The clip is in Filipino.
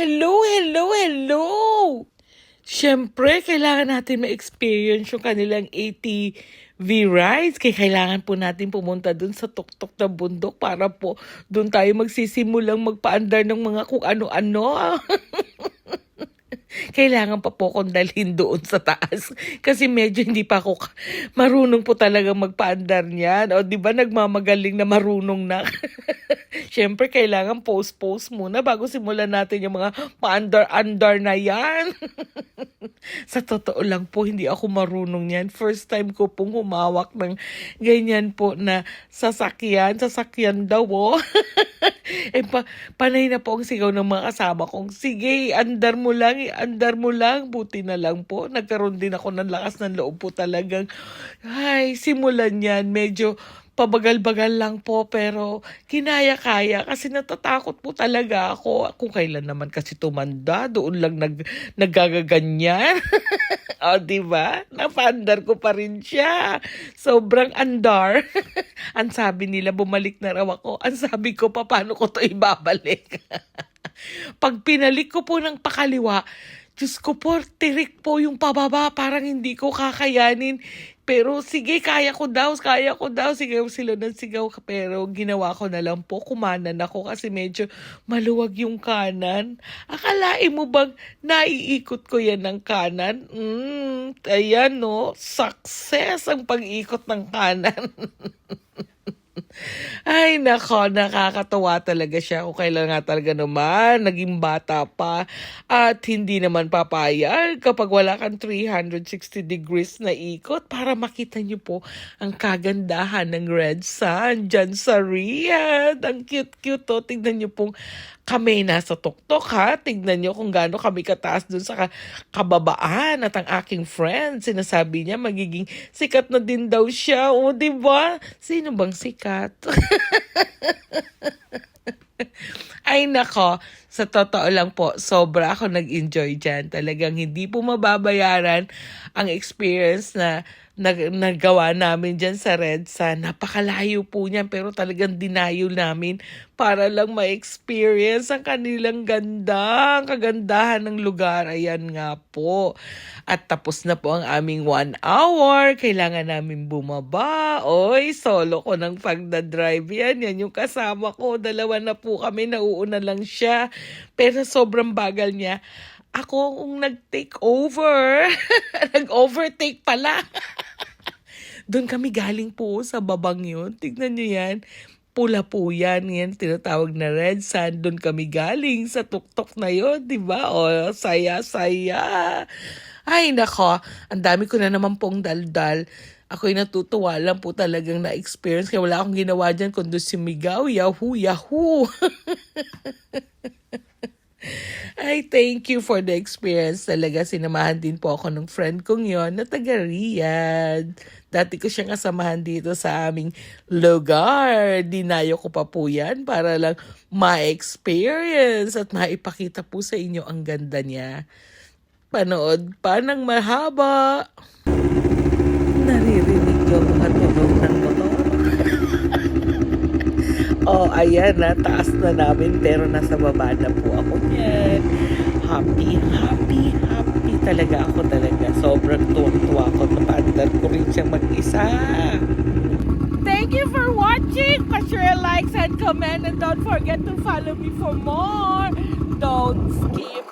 Hello! Siyempre, kailangan natin ma-experience yung kanilang ATV rides. Kaya kailangan po natin pumunta dun sa tuktok na bundok para po dun tayo magsisimulang magpaandar ng mga kung ano-ano. Kailangan pa po akong dalhin doon sa taas. Kasi medyo hindi pa ako marunong po talaga magpaandar niyan. O di ba nagmamagaling na marunong na. Siyempre kailangan post muna bago simulan natin yung mga paandar-andar na yan. Sa totoo lang po, hindi ako marunong yan. First time ko pong humawak ng ganyan po na sasakyan daw oh. Panay na po ang sigaw ng mga kasama kong, sige, andar mo lang. Buti na lang po, nagkaroon din ako ng lakas ng loob po talagang, simulan yan, medyo pabagal-bagal lang po, pero kinaya-kaya kasi natatakot po talaga ako. Kung kailan naman kasi tumanda, doon lang naggagaganyan. O, diba? Napaandar ko pa rin siya. Sobrang andar. Ang sabi nila, bumalik na raw ako. Ang sabi ko, paano ko to ibabalik? Pag pinalik ko po ng pakaliwa, Diyos ko po, tirik po yung pababa. Parang hindi ko kakayanin. Pero sige, kaya ko daw. Sigaw sila ng sigaw. Pero ginawa ko na lang po. Kumanan ako kasi medyo maluwag yung kanan. Akalain mo bang naiikot ko yan ng kanan? Ayan no, success ang pag-ikot ng kanan. Ay, nako, nakakatawa talaga siya. Kung kailan nga talaga naman, naging bata pa at hindi naman papayag kapag wala kang 360 degrees na ikot para makita niyo po ang kagandahan ng red sun dyan sa Riyadh. Ang cute-cute to. Tignan niyo pong kami nasa tuktok ha. Tignan niyo kung gaano kami kataas dun sa kababaan at ang aking friend. Sinasabi niya magiging sikat na din daw siya. O, diba? Sino bang sikat? Ay nako, sa totoo lang po, sobra ako nag-enjoy dyan. Talagang hindi po mababayaran ang experience na nagawa namin dyan sa Red Sun. Napakalayo po niyan pero talagang dinayo namin para lang ma-experience ang kanilang ganda, ang kagandahan ng lugar. Ayan nga po. At tapos na po ang aming 1 hour. Kailangan namin bumaba. Oy, solo ko ng pagdadrive yan. Yan yung kasama ko. 2 na po kami. Nauuna lang siya. Pero sobrang bagal niya. Ako kung nag-take over. Nag-overtake pala. Doon kami galing po sa babang yun. Tignan nyo yan. Pula po yan. Yan tinatawag na red sand. Doon kami galing sa tuktok na yun. Diba? O, saya-saya. Ay, nako. Ang dami ko na naman pong daldal. Ako'y natutuwa lang po talagang na-experience. Kaya wala akong ginawa dyan kundi sumigaw. Yahoo! Ay, thank you for the experience. Talaga, sinamahan din po ako ng friend kong yon na taga Riyadh. Dati ko siyang kasamahan dito sa aming lugar. Dinayo ko pa po yan para lang ma-experience at maipakita po sa inyo ang ganda niya. Panood pa ng mahaba. Naririnig yung mga tunog ng motor. Oh, ayan na, taas na namin pero nasa baba na po ako niyan. Happy talaga ako talaga. Sobrang tuwa ako. Napaandar ko rin siyang mag-isa. Thank you for watching. Pa-share, likes, and comment. And don't forget to follow me for more. Don't skip